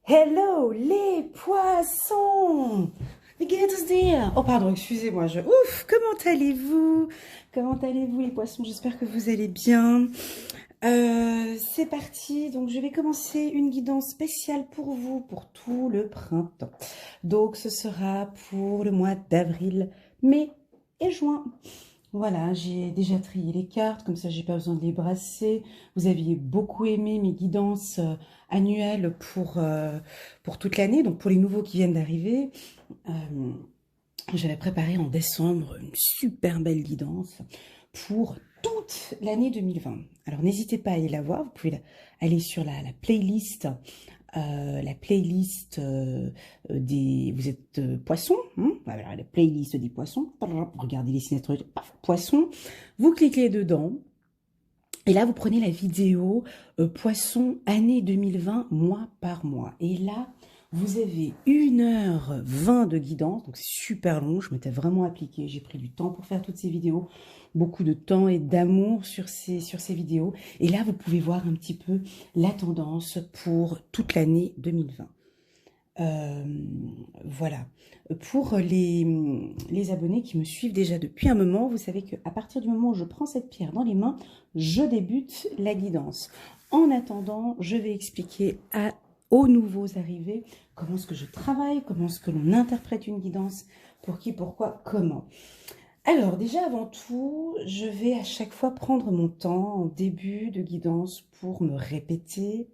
Hello les poissons! Wie geht es dir? Oh pardon, excusez-moi, Ouf, comment allez-vous? Comment allez-vous les poissons? J'espère que vous allez bien. C'est parti, donc je vais commencer une guidance spéciale pour vous pour tout le printemps. Donc ce sera pour le mois d'avril, mai et juin. Voilà, j'ai déjà trié les cartes, comme ça j'ai pas besoin de les brasser. Vous aviez beaucoup aimé mes guidances annuelles pour toute l'année, donc pour les nouveaux qui viennent d'arriver. Euh, J'avais préparé en décembre une super belle guidance pour toute l'année 2020. Alors n'hésitez pas à aller la voir, vous pouvez aller sur la playlist des... Vous êtes poissons, hein, voilà, la playlist des poissons. Regardez les signatures, poissons. Vous cliquez dedans. Et là, vous prenez la vidéo poisson année 2020, mois par mois. Et là, vous avez 1h20 de guidance, donc c'est super long. Je m'étais vraiment appliquée, j'ai pris du temps pour faire toutes ces vidéos, beaucoup de temps et d'amour sur ces vidéos. Et là, vous pouvez voir un petit peu la tendance pour toute l'année 2020. Voilà. Pour les abonnés qui me suivent déjà depuis un moment, vous savez qu'à partir du moment où je prends cette pierre dans les mains, je débute la guidance. En attendant, je vais expliquer aux nouveaux arrivés comment est-ce que je travaille, comment est-ce que l'on interprète une guidance, pour qui, pourquoi, comment. Alors déjà avant tout, je vais à chaque fois prendre mon temps en début de guidance pour me répéter.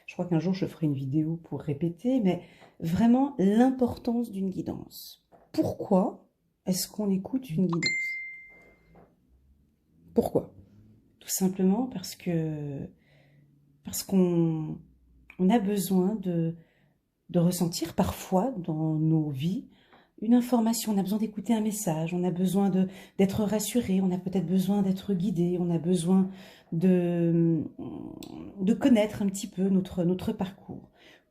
Je crois qu'un jour je ferai une vidéo pour répéter, mais vraiment l'importance d'une guidance. Pourquoi est-ce qu'on écoute une guidance? Pourquoi? Tout simplement parce qu'on a besoin de ressentir parfois dans nos vies une information, on a besoin d'écouter un message, on a besoin d'être rassuré, on a peut-être besoin d'être guidé, on a besoin de connaître un petit peu notre parcours.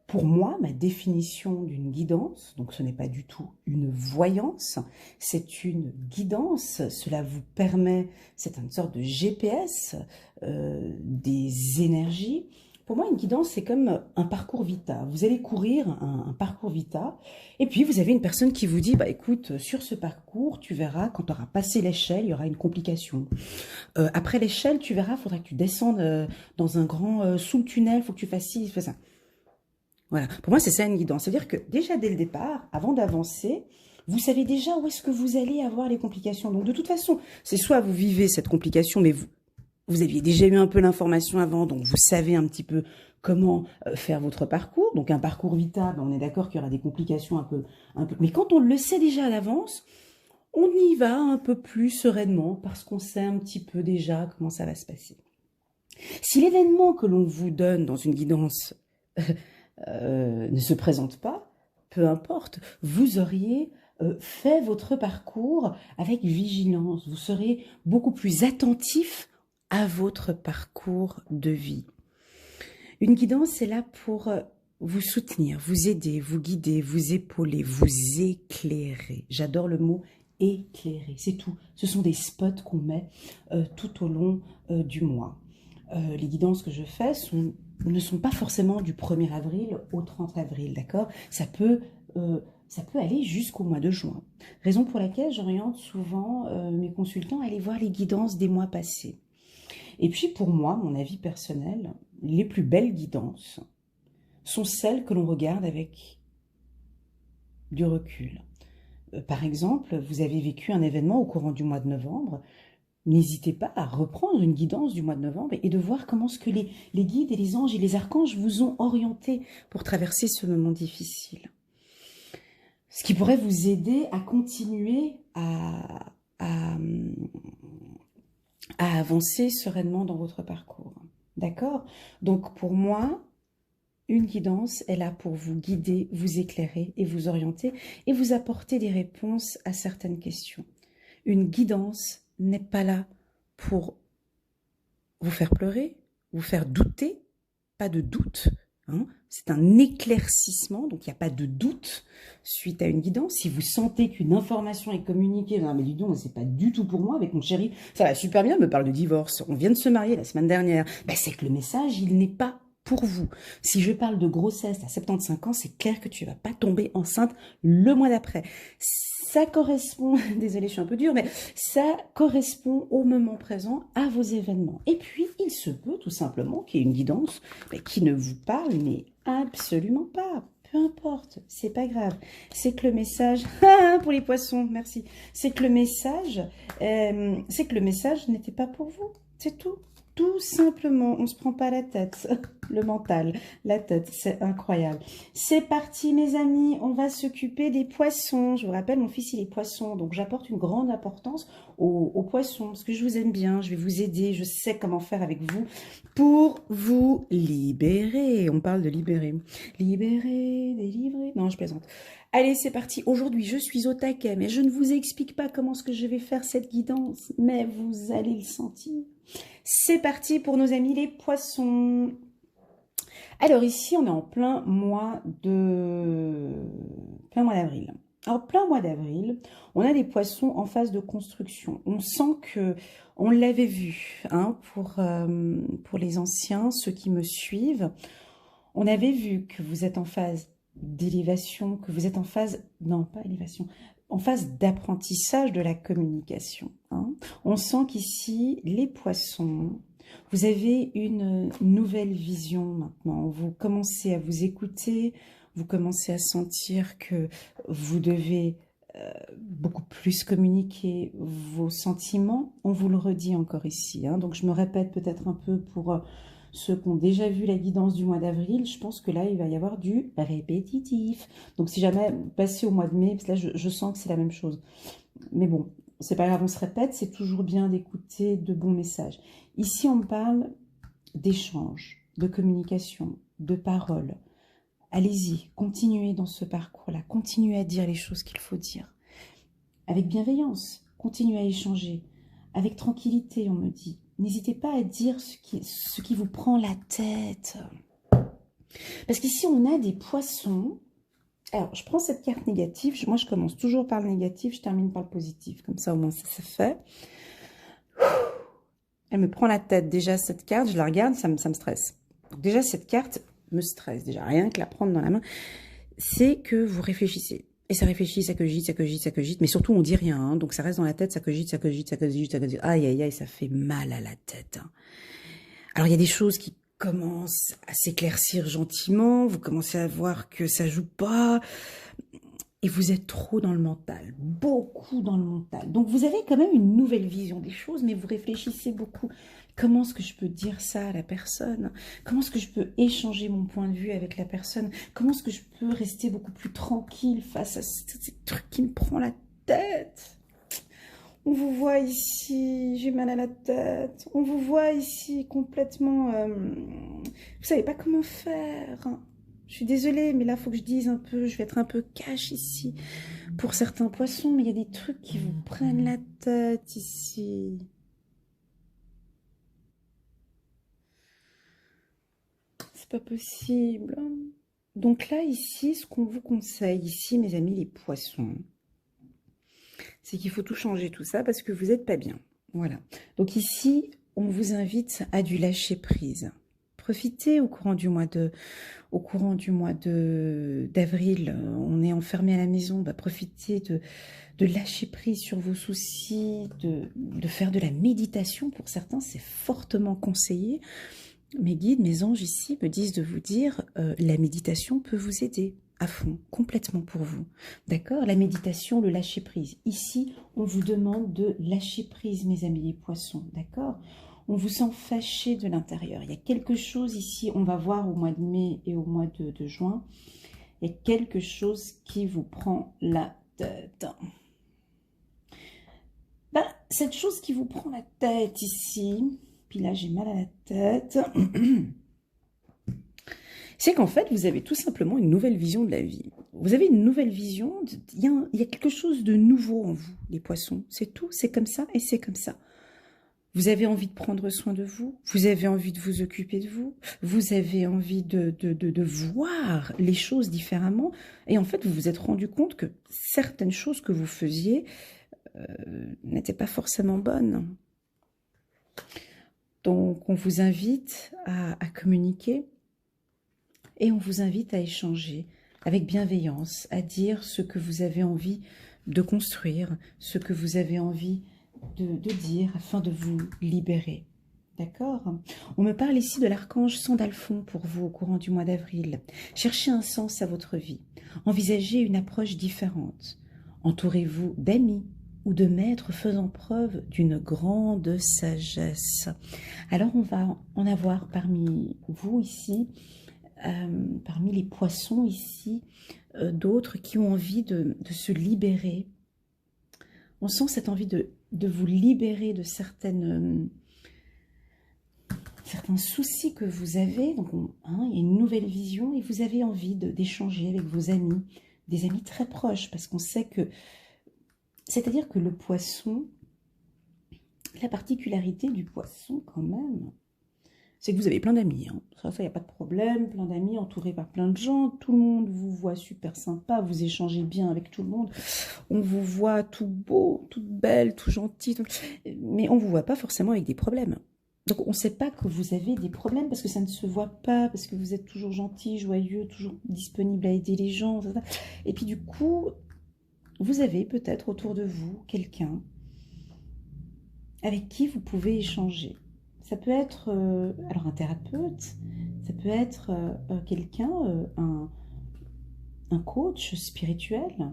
Pour moi, ma définition d'une guidance, donc ce n'est pas du tout une voyance, c'est une guidance, cela vous permet, c'est une sorte de GPS des énergies. Pour moi, une guidance, c'est comme un parcours vita. Vous allez courir un parcours vita, et puis vous avez une personne qui vous dit, bah écoute, sur ce parcours, tu verras, quand tu auras passé l'échelle, il y aura une complication. Après l'échelle, tu verras, il faudra que tu descendes dans un grand sous le tunnel, il faut que tu fasses ci, fais ça. Voilà, pour moi, c'est ça une guidance. C'est-à-dire que déjà dès le départ, avant d'avancer, vous savez déjà où est-ce que vous allez avoir les complications. Donc de toute façon, c'est soit vous vivez cette complication, mais vous aviez déjà eu un peu l'information avant, donc vous savez un petit peu comment faire votre parcours. Donc un parcours vita, ben on est d'accord qu'il y aura des complications un peu. Mais quand on le sait déjà à l'avance, on y va un peu plus sereinement parce qu'on sait un petit peu déjà comment ça va se passer. Si l'événement que l'on vous donne dans une guidance ne se présente pas, peu importe, vous auriez fait votre parcours avec vigilance. Vous serez beaucoup plus attentif à votre parcours de vie. Une guidance, c'est là pour vous soutenir, vous aider, vous guider, vous épauler, vous éclairer. J'adore le mot éclairer, c'est tout. Ce sont des spots qu'on met tout au long du mois. Les guidances que je fais ne sont pas forcément du 1er avril au 30 avril, d'accord? Ça peut aller jusqu'au mois de juin. Raison pour laquelle j'oriente souvent mes consultants à aller voir les guidances des mois passés. Et puis pour moi, mon avis personnel, les plus belles guidances sont celles que l'on regarde avec du recul. Par exemple, vous avez vécu un événement au courant du mois de novembre. N'hésitez pas à reprendre une guidance du mois de novembre et de voir comment ce que les guides et les anges et les archanges vous ont orienté pour traverser ce moment difficile. Ce qui pourrait vous aider à continuer à avancer sereinement dans votre parcours. D'accord? Donc pour moi, une guidance est là pour vous guider, vous éclairer et vous orienter et vous apporter des réponses à certaines questions. Une guidance n'est pas là pour vous faire pleurer, vous faire douter, pas de doute. Hein. C'est un éclaircissement, donc il n'y a pas de doute suite à une guidance. Si vous sentez qu'une information est communiquée, non mais dis donc, c'est pas du tout pour moi avec mon chéri, ça va super bien, il me parle de divorce, on vient de se marier la semaine dernière, ben, c'est que le message, il n'est pas pour vous. Si je parle de grossesse à 75 ans, c'est clair que tu ne vas pas tomber enceinte le mois d'après. Ça correspond, désolée, je suis un peu dure, mais ça correspond au moment présent, à vos événements. Et puis, il se peut tout simplement qu'il y ait une guidance qui ne vous parle, mais absolument pas. Peu importe, c'est pas grave. C'est que le message, pour les poissons, merci. C'est que le message n'était pas pour vous. C'est tout. Tout simplement, on ne se prend pas la tête, le mental, la tête, c'est incroyable. C'est parti mes amis, on va s'occuper des poissons. Je vous rappelle, mon fils il est poisson, donc j'apporte une grande importance aux poissons, parce que je vous aime bien, je vais vous aider, je sais comment faire avec vous pour vous libérer. On parle de libérer. Libérer, délivrer, non je plaisante. Allez, c'est parti. Aujourd'hui, je suis au taquet, mais je ne vous explique pas comment est-ce que je vais faire cette guidance, mais vous allez le sentir. C'est parti pour nos amis les poissons. Alors ici, on est en plein mois d'avril. Alors plein mois d'avril, on a des poissons en phase de construction. On sent que on l'avait vu hein, pour les anciens, ceux qui me suivent. On avait vu que vous êtes en phase d'élévation, que vous êtes en phase, non pas élévation, en phase d'apprentissage de la communication. Hein. On sent qu'ici, les poissons, vous avez une nouvelle vision maintenant. Vous commencez à vous écouter, vous commencez à sentir que vous devez beaucoup plus communiquer vos sentiments. On vous le redit encore ici. Hein. Donc je me répète peut-être un peu pour ceux qui ont déjà vu la guidance du mois d'avril. Je pense que là, il va y avoir du répétitif. Donc si jamais passer au mois de mai, parce que là, je sens que c'est la même chose. Mais bon, c'est pas grave, on se répète, c'est toujours bien d'écouter de bons messages. Ici, on parle d'échange, de communication, de paroles. Allez-y, continuez dans ce parcours-là, continuez à dire les choses qu'il faut dire. Avec bienveillance, continuez à échanger. Avec tranquillité, on me dit. N'hésitez pas à dire ce qui vous prend la tête. Parce qu'ici, on a des poissons. Alors, je prends cette carte négative. Moi, je commence toujours par le négatif, je termine par le positif. Comme ça, au moins, ça c'est fait. Elle me prend la tête. Déjà, cette carte, je la regarde, ça me stresse. Donc, déjà, cette carte me stresse. Déjà, rien que la prendre dans la main, c'est que vous réfléchissez. Et ça réfléchit, ça cogite, ça cogite, ça cogite. Mais surtout, on dit rien. Hein, donc, ça reste dans la tête, ça cogite, ça cogite, ça cogite, ça cogite. Aïe, aïe, aïe, ça fait mal à la tête. Hein. Alors, il y a des choses qui commencent à s'éclaircir gentiment. Vous commencez à voir que ça joue pas. Et vous êtes trop dans le mental, beaucoup dans le mental. Donc vous avez quand même une nouvelle vision des choses, mais vous réfléchissez beaucoup. Comment est-ce que je peux dire ça à la personne? Comment est-ce que je peux échanger mon point de vue avec la personne? Comment est-ce que je peux rester beaucoup plus tranquille face à ces trucs qui me prend la tête? On vous voit ici, j'ai mal à la tête. On vous voit ici complètement... vous savez pas comment faire. Je suis désolée, mais là, il faut que je dise un peu, je vais être un peu cash ici pour certains poissons, mais il y a des trucs qui vous prennent la tête ici. C'est pas possible. Donc là, ici, ce qu'on vous conseille, ici, mes amis, les poissons, c'est qu'il faut tout changer, tout ça, parce que vous n'êtes pas bien. Voilà. Donc ici, on vous invite à du lâcher prise. Profitez au courant du mois d'avril, on est enfermé à la maison, bah, profitez de lâcher prise sur vos soucis, de faire de la méditation. Pour certains, c'est fortement conseillé. Mes guides, mes anges ici me disent de vous dire, la méditation peut vous aider à fond, complètement pour vous. D'accord? La méditation, le lâcher prise. Ici, on vous demande de lâcher prise, mes amis les poissons. D'accord? On vous sent fâché de l'intérieur. Il y a quelque chose ici, on va voir au mois de mai et au mois de juin. Il y a quelque chose qui vous prend la tête. Ben, cette chose qui vous prend la tête ici, puis là j'ai mal à la tête, c'est qu'en fait vous avez tout simplement une nouvelle vision de la vie. Vous avez une nouvelle vision, il y a quelque chose de nouveau en vous, les poissons. C'est tout, c'est comme ça et c'est comme ça. Vous avez envie de prendre soin de vous, vous avez envie de vous occuper de vous, vous avez envie de voir les choses différemment. Et en fait, vous vous êtes rendu compte que certaines choses que vous faisiez n'étaient pas forcément bonnes. Donc, on vous invite à communiquer, et on vous invite à échanger avec bienveillance, à dire ce que vous avez envie de construire, ce que vous avez envie de dire afin de vous libérer. D'accord? On me parle ici de l'archange Sandalphon pour vous au courant du mois d'avril. Cherchez un sens à votre vie. Envisagez une approche différente. Entourez-vous d'amis ou de maîtres faisant preuve d'une grande sagesse. Alors on va en avoir parmi vous ici, parmi les poissons ici, d'autres qui ont envie de se libérer. On sent cette envie de vous libérer de certains soucis que vous avez. Donc, il y a une nouvelle vision et vous avez envie d'échanger avec vos amis, des amis très proches, parce qu'on sait que... C'est-à-dire que le poisson, la particularité du poisson quand même, c'est que vous avez plein d'amis. Hein. Ça, il n'y a pas de problème, plein d'amis, entourés par plein de gens. Tout le monde vous voit super sympa, vous échangez bien avec tout le monde. On vous voit tout beau, toute belle, tout gentil. Mais on ne vous voit pas forcément avec des problèmes. Donc on ne sait pas que vous avez des problèmes parce que ça ne se voit pas, parce que vous êtes toujours gentil, joyeux, toujours disponible à aider les gens. Et puis du coup, vous avez peut-être autour de vous quelqu'un avec qui vous pouvez échanger. Ça peut être alors un thérapeute, ça peut être quelqu'un, un coach spirituel,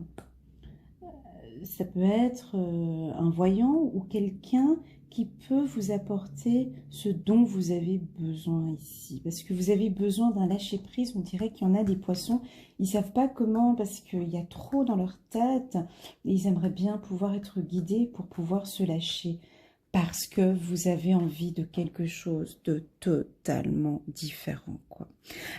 ça peut être un voyant ou quelqu'un qui peut vous apporter ce dont vous avez besoin ici. Parce que vous avez besoin d'un lâcher-prise. On dirait qu'il y en a des poissons, ils ne savent pas comment, parce qu'il y a trop dans leur tête. Et ils aimeraient bien pouvoir être guidés pour pouvoir se lâcher. Parce que vous avez envie de quelque chose de totalement différent, quoi.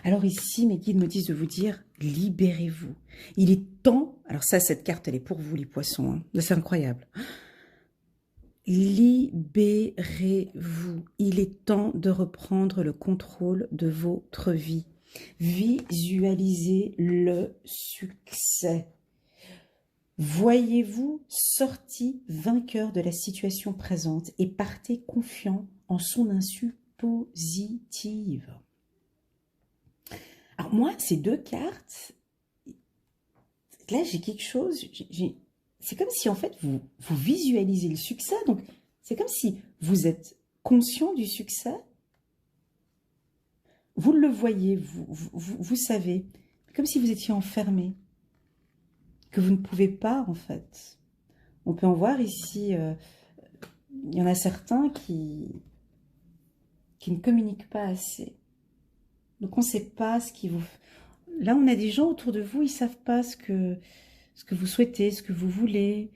Alors ici, mes guides me disent de vous dire, libérez-vous. Il est temps, alors ça, cette carte, elle est pour vous, les poissons, hein. C'est incroyable. Libérez-vous. Il est temps de reprendre le contrôle de votre vie. Visualisez le succès. Voyez-vous sorti vainqueur de la situation présente et partez confiant en son insu positive. Alors moi, ces deux cartes, là j'ai quelque chose, c'est comme si en fait vous visualisez le succès, donc c'est comme si vous êtes conscient du succès, vous le voyez, vous savez, comme si vous étiez enfermé, que vous ne pouvez pas en fait. On peut en voir ici, il y en a certains qui ne communiquent pas assez. Donc on ne sait pas ce qui vous... Là on a des gens autour de vous, ils ne savent pas ce que vous souhaitez, ce que vous voulez.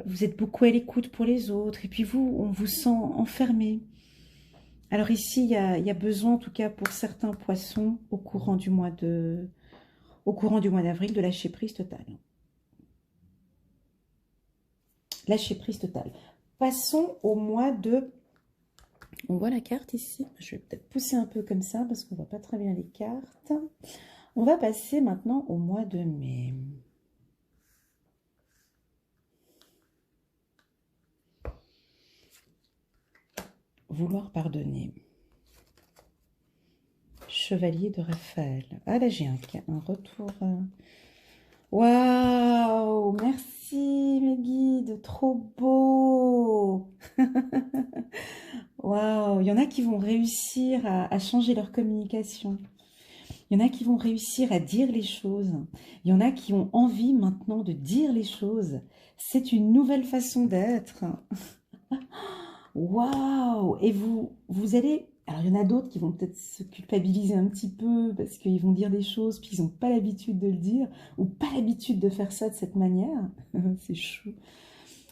Vous êtes beaucoup à l'écoute pour les autres. Et puis vous, on vous sent enfermé. Alors ici, il y a besoin, en tout cas pour certains poissons, au courant du mois d'avril, de lâcher prise totale. Lâcher prise totale. Passons au mois de... On voit la carte ici. Je vais peut-être pousser un peu comme ça parce qu'on ne voit pas très bien les cartes. On va passer maintenant au mois de mai. Vouloir pardonner. Chevalier de Raphaël. Ah là j'ai un retour. Waouh, merci mes guides, trop beau. Waouh, il y en a qui vont réussir à changer leur communication. Il y en a qui vont réussir à dire les choses. Il y en a qui ont envie maintenant de dire les choses. C'est une nouvelle façon d'être. Waouh! Et vous allez... Alors, il y en a d'autres qui vont peut-être se culpabiliser un petit peu parce qu'ils vont dire des choses puis ils n'ont pas l'habitude de le dire ou pas l'habitude de faire ça de cette manière. C'est chou.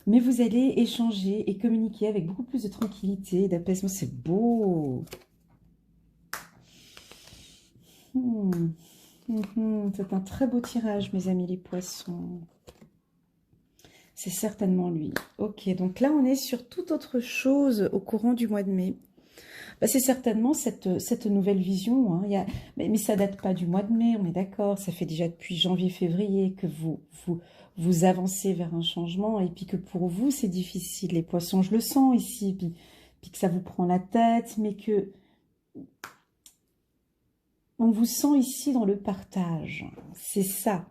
Mais vous allez échanger et communiquer avec beaucoup plus de tranquillité, d'apaisement. C'est beau! C'est un très beau tirage, mes amis les poissons. C'est certainement lui. Ok, donc là, on est sur toute autre chose au courant du mois de mai. Bah, c'est certainement cette nouvelle vision. Hein. Mais ça date pas du mois de mai, on est d'accord. Ça fait déjà depuis janvier-février que vous avancez vers un changement. Et puis que pour vous, c'est difficile. Les poissons, je le sens ici. Puis que ça vous prend la tête, mais que... On vous sent ici dans le partage, c'est ça.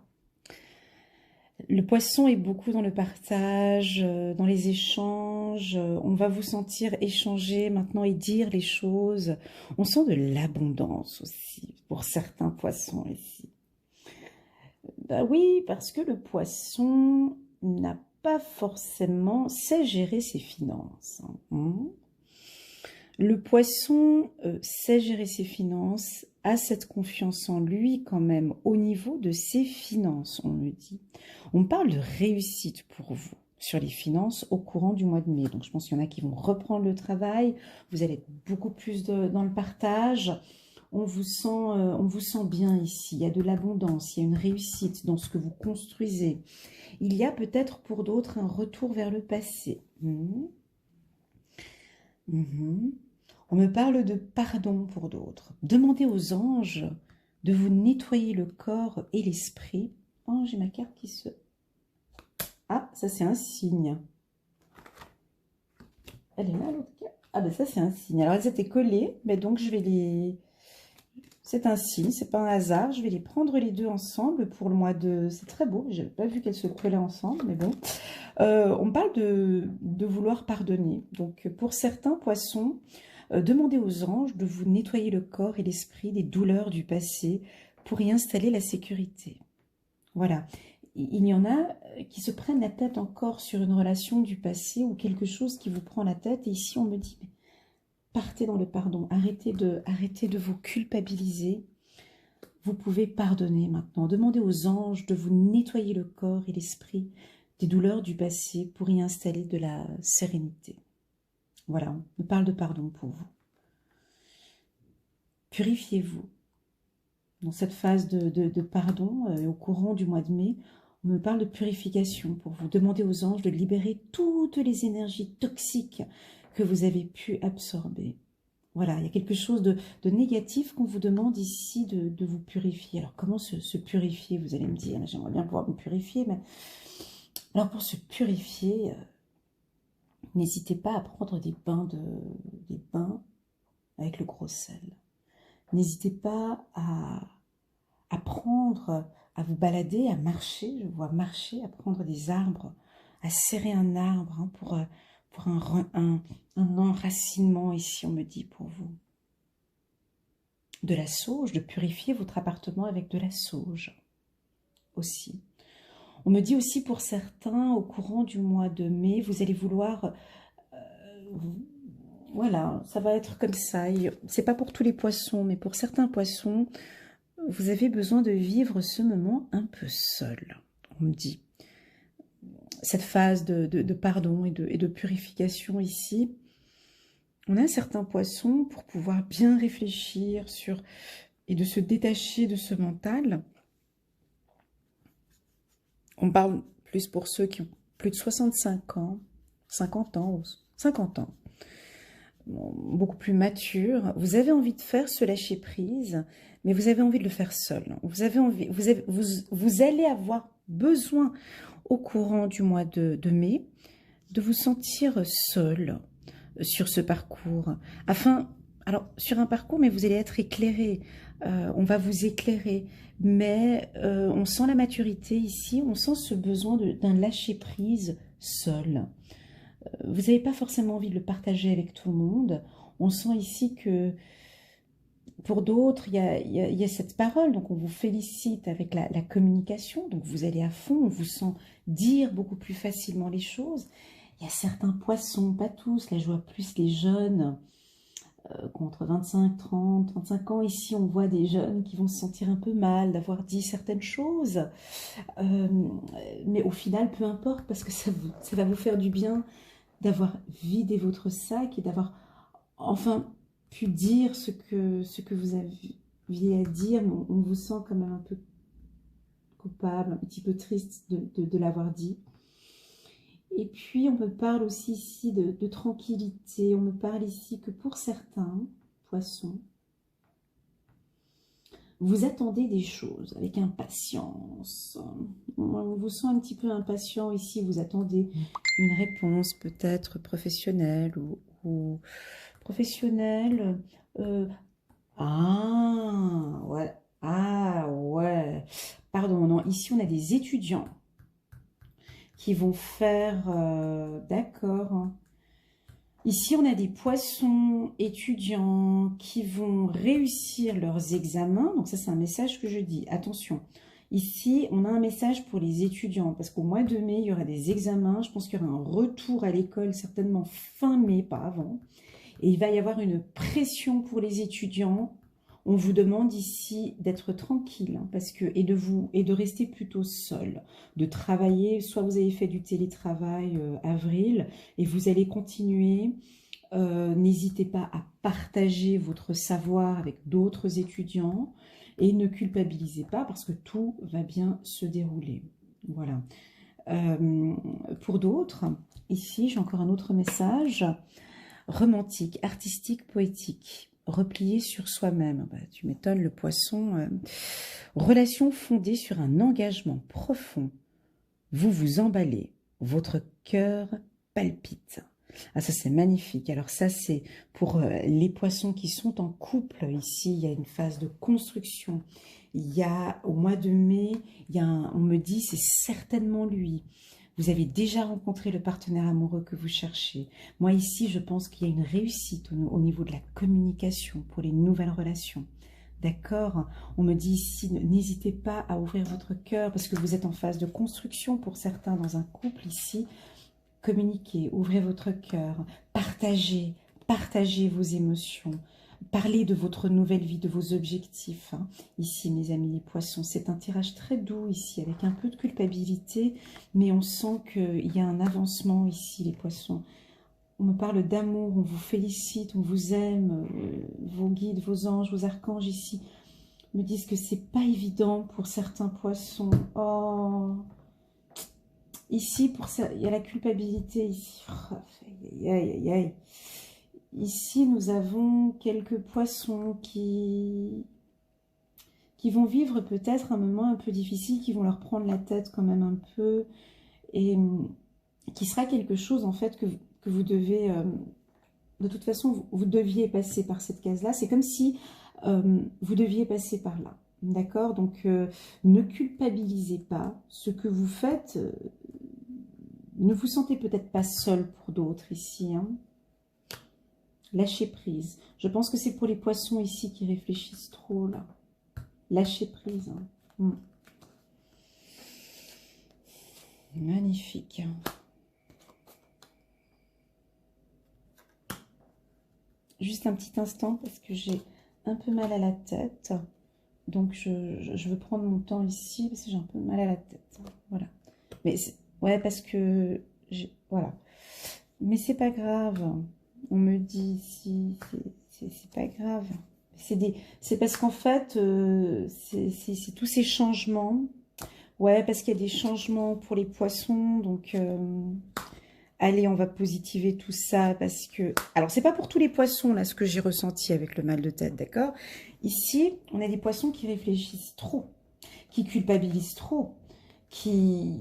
Le poisson est beaucoup dans le partage, dans les échanges. On va vous sentir échanger maintenant et dire les choses. On sent de l'abondance aussi pour certains poissons ici. Bah oui, parce que le poisson n'a pas forcément sait gérer ses finances. Hein. Le poisson sait gérer ses finances, a cette confiance en lui quand même au niveau de ses finances, on me dit. On parle de réussite pour vous sur les finances au courant du mois de mai. Donc je pense qu'il y en a qui vont reprendre le travail, vous allez être beaucoup plus dans le partage. On vous sent bien ici, il y a de l'abondance, il y a une réussite dans ce que vous construisez. Il y a peut-être pour d'autres un retour vers le passé. On me parle de pardon pour d'autres. Demandez aux anges de vous nettoyer le corps et l'esprit. Oh, j'ai ma carte qui se... Ah, ça c'est un signe. Elle est là l'autre carte. Ah ben ça c'est un signe. Alors elles étaient collées, mais donc je vais les... C'est un signe, c'est pas un hasard. Je vais les prendre les deux ensemble pour le mois de... C'est très beau, j'avais pas vu qu'elles se collaient ensemble, mais bon. On parle de vouloir pardonner. Donc pour certains poissons, demandez aux anges de vous nettoyer le corps et l'esprit des douleurs du passé pour y installer la sécurité. Voilà. Il y en a qui se prennent la tête encore sur une relation du passé ou quelque chose qui vous prend la tête. Et ici, on me dit, mais partez dans le pardon. Arrêtez de vous culpabiliser. Vous pouvez pardonner maintenant. Demandez aux anges de vous nettoyer le corps et l'esprit des douleurs du passé pour y installer de la sérénité. Voilà, on me parle de pardon pour vous. Purifiez-vous. Dans cette phase de pardon, au courant du mois de mai, on me parle de purification pour vous. Demandez aux anges de libérer toutes les énergies toxiques que vous avez pu absorber. Voilà, il y a quelque chose de négatif qu'on vous demande ici de vous purifier. Alors, comment se purifier? Vous allez me dire, j'aimerais bien pouvoir me purifier, mais... Alors, pour se purifier, n'hésitez pas à prendre des bains avec le gros sel. N'hésitez pas à prendre, à vous balader, à marcher. Je vous vois marcher, à prendre des arbres, à serrer un arbre hein, pour un enracinement ici, on me dit, pour vous. De la sauge, de purifier votre appartement avec de la sauge aussi. On me dit aussi pour certains, au courant du mois de mai, vous allez vouloir... voilà, ça va être comme ça. C'est pas pour tous les poissons, mais pour certains poissons, vous avez besoin de vivre ce moment un peu seul, on me dit. Cette phase de pardon et de purification ici, on a un certain poisson pour pouvoir bien réfléchir sur et de se détacher de ce mental. On parle plus pour ceux qui ont plus de 65 ans, 50 ans, 50 ans, beaucoup plus matures. Vous avez envie de faire ce lâcher prise, mais vous avez envie de le faire seul. Vous allez avoir besoin au courant du mois de mai de vous sentir seul sur ce parcours. Alors sur un parcours, mais vous allez être éclairé. On va vous éclairer, mais on sent la maturité ici, on sent ce besoin d'un lâcher-prise seul. Vous n'avez pas forcément envie de le partager avec tout le monde. On sent ici que pour d'autres, il y a cette parole, donc on vous félicite avec la communication, donc vous allez à fond, on vous sent dire beaucoup plus facilement les choses. Il y a certains poissons, pas tous, là je vois plus les jeunes, contre 25, 30, 35 ans, ici on voit des jeunes qui vont se sentir un peu mal d'avoir dit certaines choses, mais au final peu importe parce que ça va vous faire du bien d'avoir vidé votre sac et d'avoir enfin pu dire ce que vous aviez à dire, mais on vous sent quand même un peu coupable, un petit peu triste de l'avoir dit. Et puis, on me parle aussi ici de tranquillité. On me parle ici que pour certains poissons, vous attendez des choses avec impatience. On vous sent un petit peu impatient ici. Vous attendez une réponse peut-être professionnelle ou professionnelle. Ah, ouais. Ah, ouais. Pardon, non, ici on a des étudiants qui vont faire... d'accord. Ici, on a des poissons étudiants qui vont réussir leurs examens. Donc ça, c'est un message que je dis. Attention, ici, on a un message pour les étudiants parce qu'au mois de mai, il y aura des examens. Je pense qu'il y aura un retour à l'école, certainement fin mai, pas avant. Et il va y avoir une pression pour les étudiants. On vous demande ici d'être tranquille, hein, parce que et de rester plutôt seul, de travailler. Soit vous avez fait du télétravail avril et vous allez continuer. N'hésitez pas à partager votre savoir avec d'autres étudiants et ne culpabilisez pas parce que tout va bien se dérouler. Voilà. Pour d'autres, ici j'ai encore un autre message. Romantique, artistique, poétique, replié sur soi-même. Bah, tu m'étonnes, le poisson. Relation fondée sur un engagement profond. Vous vous emballez, votre cœur palpite. Ah, ça c'est magnifique. Alors ça c'est pour les poissons qui sont en couple. Ici, il y a une phase de construction. Il y a, au mois de mai, on me dit c'est certainement lui. Vous avez déjà rencontré le partenaire amoureux que vous cherchez. Moi, ici, je pense qu'il y a une réussite au niveau de la communication pour les nouvelles relations. D'accord? On me dit ici, n'hésitez pas à ouvrir votre cœur parce que vous êtes en phase de construction pour certains dans un couple ici. Communiquez, ouvrez votre cœur, partagez vos émotions. Parlez de votre nouvelle vie, de vos objectifs. Hein. Ici, mes amis les poissons, c'est un tirage très doux ici, avec un peu de culpabilité, mais on sent qu'il y a un avancement ici, les poissons. On me parle d'amour, on vous félicite, on vous aime, vos guides, vos anges, vos archanges ici me disent que c'est pas évident pour certains poissons. Oh, ici, pour ça, il y a la culpabilité ici. Oh, aïe, aïe, aïe. Ici, nous avons quelques poissons qui vont vivre peut-être un moment un peu difficile, qui vont leur prendre la tête quand même un peu, et qui sera quelque chose en fait que vous devez, de toute façon, vous deviez passer par cette case-là. C'est comme si vous deviez passer par là. D'accord? Donc, ne culpabilisez pas. Ce que vous faites, ne vous sentez peut-être pas seul pour d'autres ici, hein. Lâchez prise. Je pense que c'est pour les poissons ici qui réfléchissent trop, là. Lâchez prise. Hein. Magnifique. Juste un petit instant parce que j'ai un peu mal à la tête. Donc, je veux prendre mon temps ici parce que j'ai un peu mal à la tête. Voilà. Mais, ouais, parce que... Voilà. Mais c'est pas grave. On me dit ici, c'est pas grave. C'est parce qu'en fait, c'est tous ces changements. Ouais, parce qu'il y a des changements pour les poissons. Donc, allez, on va positiver tout ça parce que... Alors, c'est pas pour tous les poissons, là, ce que j'ai ressenti avec le mal de tête, d'accord? Ici, on a des poissons qui réfléchissent trop, qui culpabilisent trop, qui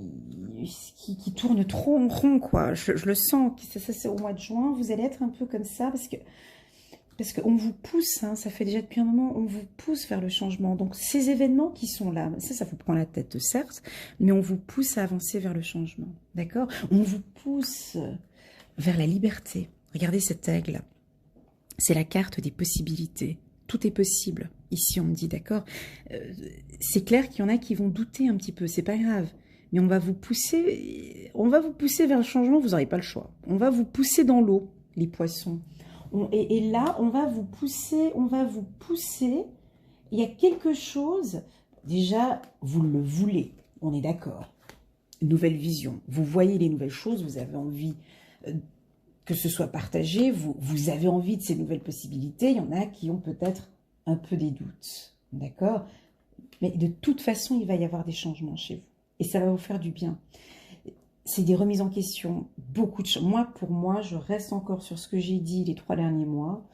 tournent trop en rond, quoi. Je le sens. Ça, c'est au mois de juin, vous allez être un peu comme ça parce qu'on vous pousse, hein, ça fait déjà depuis un moment, on vous pousse vers le changement. Donc, ces événements qui sont là, ça vous prend la tête, certes, mais on vous pousse à avancer vers le changement, d'accord? On vous pousse vers la liberté. Regardez cet aigle, c'est la carte des possibilités. Tout est possible, ici on me dit, d'accord? C'est clair qu'il y en a qui vont douter un petit peu, c'est pas grave. Mais on va vous pousser vers le changement, vous n'aurez pas le choix. On va vous pousser dans l'eau, les poissons. Et là, on va vous pousser. Il y a quelque chose, déjà, vous le voulez, on est d'accord. Nouvelle vision, vous voyez les nouvelles choses, vous avez envie que ce soit partagé, vous avez envie de ces nouvelles possibilités. Il y en a qui ont peut-être un peu des doutes, d'accord? Mais de toute façon, il va y avoir des changements chez vous. Et ça va vous faire du bien. C'est des remises en question, beaucoup de choses. Pour moi, je reste encore sur ce que j'ai dit les 3 derniers mois.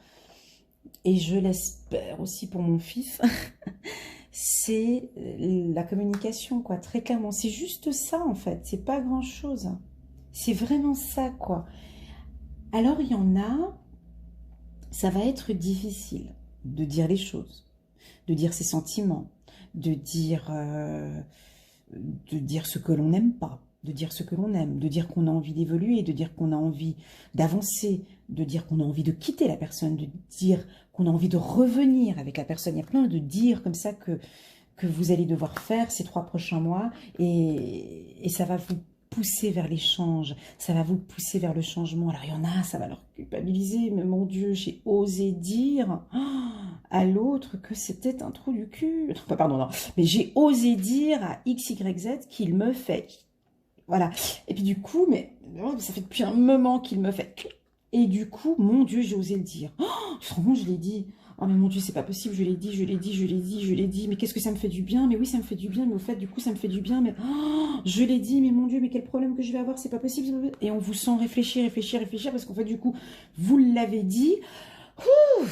Et je l'espère aussi pour mon fils. C'est la communication, quoi, très clairement. C'est juste ça, en fait. C'est pas grand-chose. C'est vraiment ça, quoi. Alors, il y en a, ça va être difficile. de dire les choses, de dire ses sentiments, de dire ce que l'on n'aime pas, de dire ce que l'on aime, de dire qu'on a envie d'évoluer, de dire qu'on a envie d'avancer, de dire qu'on a envie de quitter la personne, de dire qu'on a envie de revenir avec la personne. Il y a plein de dire comme ça que vous allez devoir faire ces 3 prochains mois et ça va vous pousser vers l'échange, ça va vous pousser vers le changement. Alors il y en a, ça va leur culpabiliser, mais mon Dieu, j'ai osé dire à l'autre que c'était un trou du cul. Non, pardon, non, mais j'ai osé dire à X, Y, Z qu'il me fait. Voilà. Et puis du coup, mais ça fait depuis un moment qu'il me fait. Et du coup, mon Dieu, j'ai osé le dire. Oh, vraiment, je l'ai dit. Oh mais mon Dieu, c'est pas possible, je l'ai dit, je l'ai dit, je l'ai dit, je l'ai dit. Mais qu'est-ce que ça me fait du bien? Mais oui, ça me fait du bien, mais au fait, du coup, ça me fait du bien. Mais oh, je l'ai dit, mais mon Dieu, mais quel problème que je vais avoir? C'est pas possible. Et on vous sent réfléchir, réfléchir, réfléchir, parce qu'en fait, du coup, vous l'avez dit. Ouh.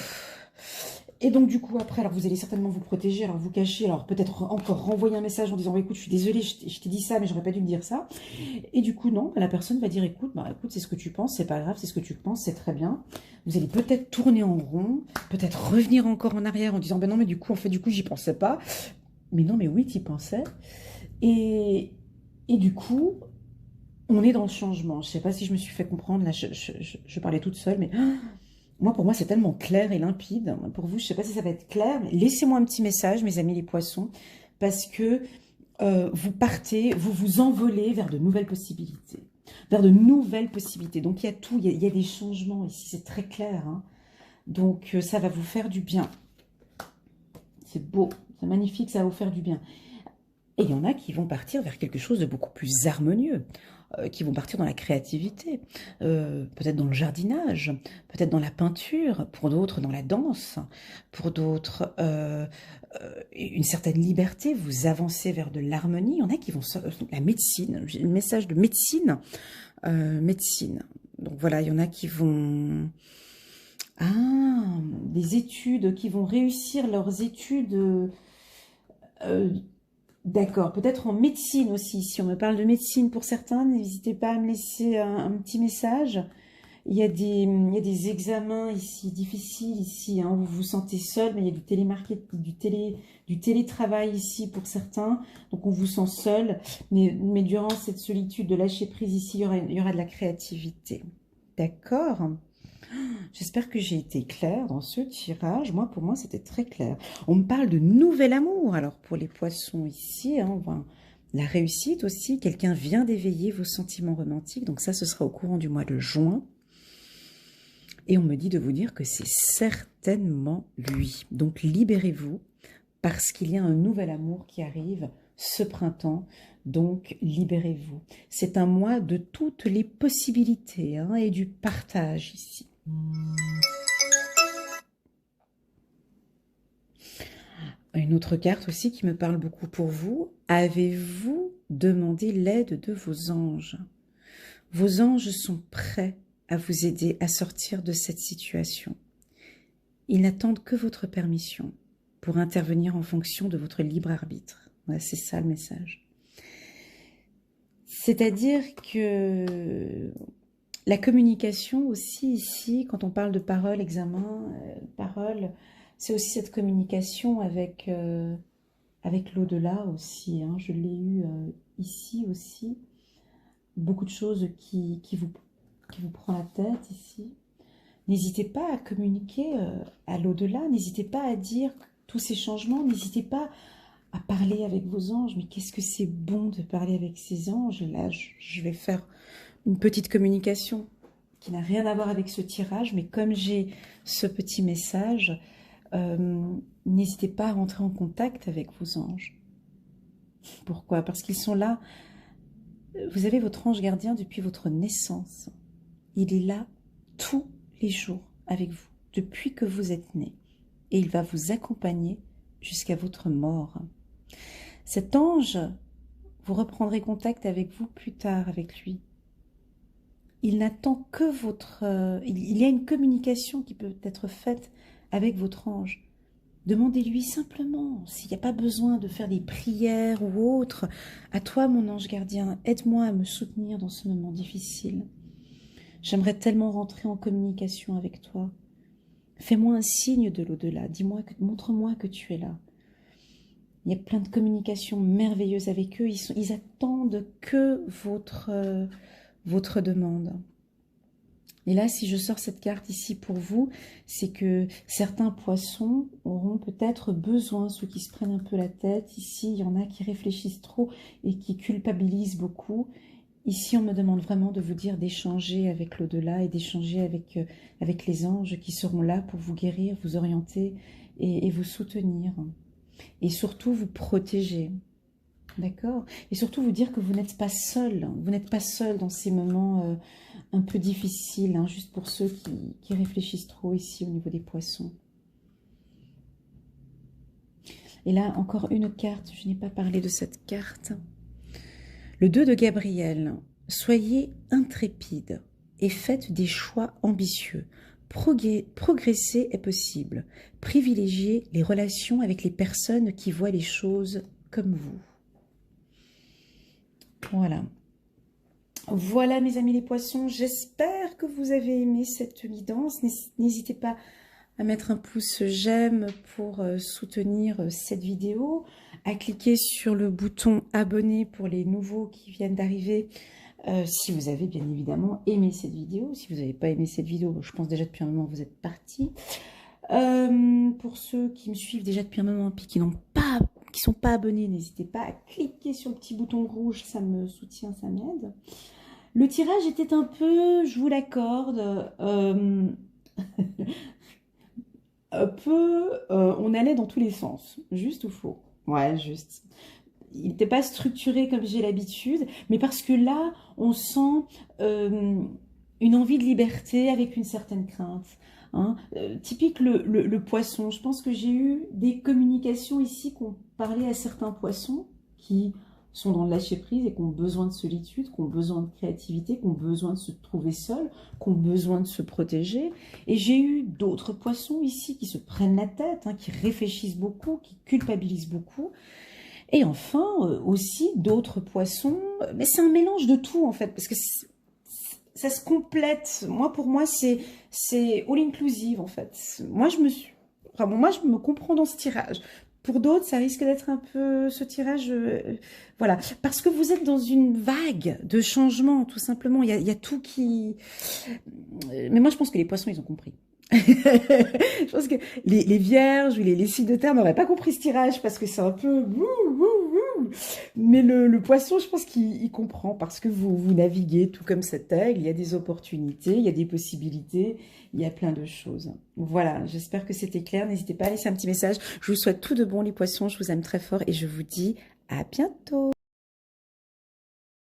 Et donc du coup après, alors vous allez certainement vous protéger, alors vous cacher, alors peut-être encore renvoyer un message en disant écoute, je suis désolée, je t'ai dit ça, mais j'aurais pas dû me dire ça. Et du coup non, la personne va dire écoute, c'est ce que tu penses, c'est pas grave, c'est ce que tu penses, c'est très bien. Vous allez peut-être tourner en rond, peut-être revenir encore en arrière en disant ben non mais du coup en fait du coup j'y pensais pas. Mais non mais oui, t'y pensais. Et, et du coup, on est dans le changement. Je sais pas si je me suis fait comprendre, là je parlais toute seule, mais moi, pour moi, c'est tellement clair et limpide. Pour vous, je ne sais pas si ça va être clair, mais laissez-moi un petit message, mes amis les poissons, parce que vous partez, vous vous envolez vers de nouvelles possibilités. Vers de nouvelles possibilités. Donc, il y a tout, il y a des changements ici, c'est très clair. Hein. Donc, ça va vous faire du bien. C'est beau, c'est magnifique, ça va vous faire du bien. Et il y en a qui vont partir vers quelque chose de beaucoup plus harmonieux. Qui vont partir dans la créativité, peut-être dans le jardinage, peut-être dans la peinture, pour d'autres dans la danse, pour d'autres une certaine liberté, vous avancez vers de l'harmonie. Il y en a qui vont la médecine, j'ai un message de médecine, médecine. Donc voilà, il y en a qui vont des études, qui vont réussir leurs études. D'accord, peut-être en médecine aussi. Si on me parle de médecine pour certains, n'hésitez pas à me laisser un petit message. Il y a des examens ici, difficiles ici, hein, où vous vous sentez seul, mais il y a du télémarketing, du télétravail ici pour certains. Donc on vous sent seul, mais durant cette solitude de lâcher prise ici, il y aura de la créativité. D'accord? J'espère que j'ai été claire dans ce tirage. Moi, pour moi, c'était très clair. On me parle de nouvel amour. Alors, pour les poissons ici, hein, on voit la réussite aussi. Quelqu'un vient d'éveiller vos sentiments romantiques. Donc ça, ce sera au courant du mois de juin. Et on me dit de vous dire que c'est certainement lui. Donc, libérez-vous parce qu'il y a un nouvel amour qui arrive ce printemps. Donc, libérez-vous. C'est un mois de toutes les possibilités hein, et du partage ici. Une autre carte aussi qui me parle beaucoup pour vous. Avez-vous demandé l'aide de vos anges? Vos anges sont prêts à vous aider à sortir de cette situation. Ils n'attendent que votre permission pour intervenir en fonction de votre libre arbitre. Ouais, c'est ça le message. C'est-à-dire que la communication aussi ici, quand on parle de parole, examen, parole, c'est aussi cette communication avec l'au-delà aussi. Hein. Je l'ai eu ici aussi. Beaucoup de choses qui vous prend la tête ici. N'hésitez pas à communiquer à l'au-delà. N'hésitez pas à dire tous ces changements. N'hésitez pas à parler avec vos anges. Mais qu'est-ce que c'est bon de parler avec ces anges. Là, je vais faire une petite communication qui n'a rien à voir avec ce tirage. Mais comme j'ai ce petit message, n'hésitez pas à rentrer en contact avec vos anges. Pourquoi? Parce qu'ils sont là. Vous avez votre ange gardien depuis votre naissance. Il est là tous les jours avec vous, depuis que vous êtes né. Et il va vous accompagner jusqu'à votre mort. Cet ange, vous reprendrez contact avec vous plus tard avec lui. Il n'attend que votre... il y a une communication qui peut être faite avec votre ange. Demandez-lui simplement, s'il n'y a pas besoin de faire des prières ou autre. À toi, mon ange gardien, aide-moi à me soutenir dans ce moment difficile. J'aimerais tellement rentrer en communication avec toi. Fais-moi un signe de l'au-delà. Dis-moi, montre-moi que tu es là. Il y a plein de communications merveilleuses avec eux. Ils attendent que votre demande. Et là, si je sors cette carte ici pour vous, c'est que certains poissons auront peut-être besoin, ceux qui se prennent un peu la tête. Ici, il y en a qui réfléchissent trop et qui culpabilisent beaucoup. Ici, on me demande vraiment de vous dire d'échanger avec l'au-delà et d'échanger avec les anges qui seront là pour vous guérir, vous orienter et vous soutenir. Et surtout, vous protéger. D'accord? Et surtout vous dire que vous n'êtes pas seul. Vous n'êtes pas seul dans ces moments un peu difficiles, hein, juste pour ceux qui réfléchissent trop ici au niveau des poissons. Et là, encore une carte. Je n'ai pas parlé de cette carte. Le 2 de Gabriel. Soyez intrépide et faites des choix ambitieux. Progresser est possible. Privilégiez les relations avec les personnes qui voient les choses comme vous. Voilà. Voilà mes amis les poissons, j'espère que vous avez aimé cette guidance. N'hésitez pas à mettre un pouce j'aime pour soutenir cette vidéo, à cliquer sur le bouton abonner pour les nouveaux qui viennent d'arriver, si vous avez bien évidemment aimé cette vidéo. Si vous n'avez pas aimé cette vidéo, je pense déjà depuis un moment vous êtes partis. Pour ceux qui me suivent déjà depuis un moment puis qui sont pas abonnés, n'hésitez pas à cliquer sur le petit bouton rouge, ça me soutient, ça m'aide. Le tirage était un peu, je vous l'accorde, un peu, on allait dans tous les sens, juste ou faux? Ouais, juste. Il n'était pas structuré comme j'ai l'habitude, mais parce que là, on sent une envie de liberté avec une certaine crainte. Hein. Typique le poisson. Je pense que j'ai eu des communications ici qui ont parlé à certains poissons qui sont dans le lâcher-prise et qui ont besoin de solitude, qui ont besoin de créativité, qui ont besoin de se trouver seuls, qui ont besoin de se protéger. Et j'ai eu d'autres poissons ici qui se prennent la tête, hein, qui réfléchissent beaucoup, qui culpabilisent beaucoup. Et enfin, aussi d'autres poissons, mais c'est un mélange de tout en fait, parce que ça se complète. Pour moi, c'est all inclusive en fait. Moi, je me comprends dans ce tirage. Pour d'autres, ça risque d'être un peu ce tirage, voilà, parce que vous êtes dans une vague de changement, tout simplement. Il y a tout qui... Mais moi, je pense que les poissons, ils ont compris. Je pense que les vierges ou les signes de terre n'auraient pas compris ce tirage parce que c'est un peu... Mais le poisson, je pense qu'il comprend parce que vous naviguez tout comme cet aigle. Il y a des opportunités, il y a des possibilités, il y a plein de choses. Voilà, j'espère que c'était clair. N'hésitez pas à laisser un petit message. Je vous souhaite tout de bon les poissons, je vous aime très fort et je vous dis à bientôt.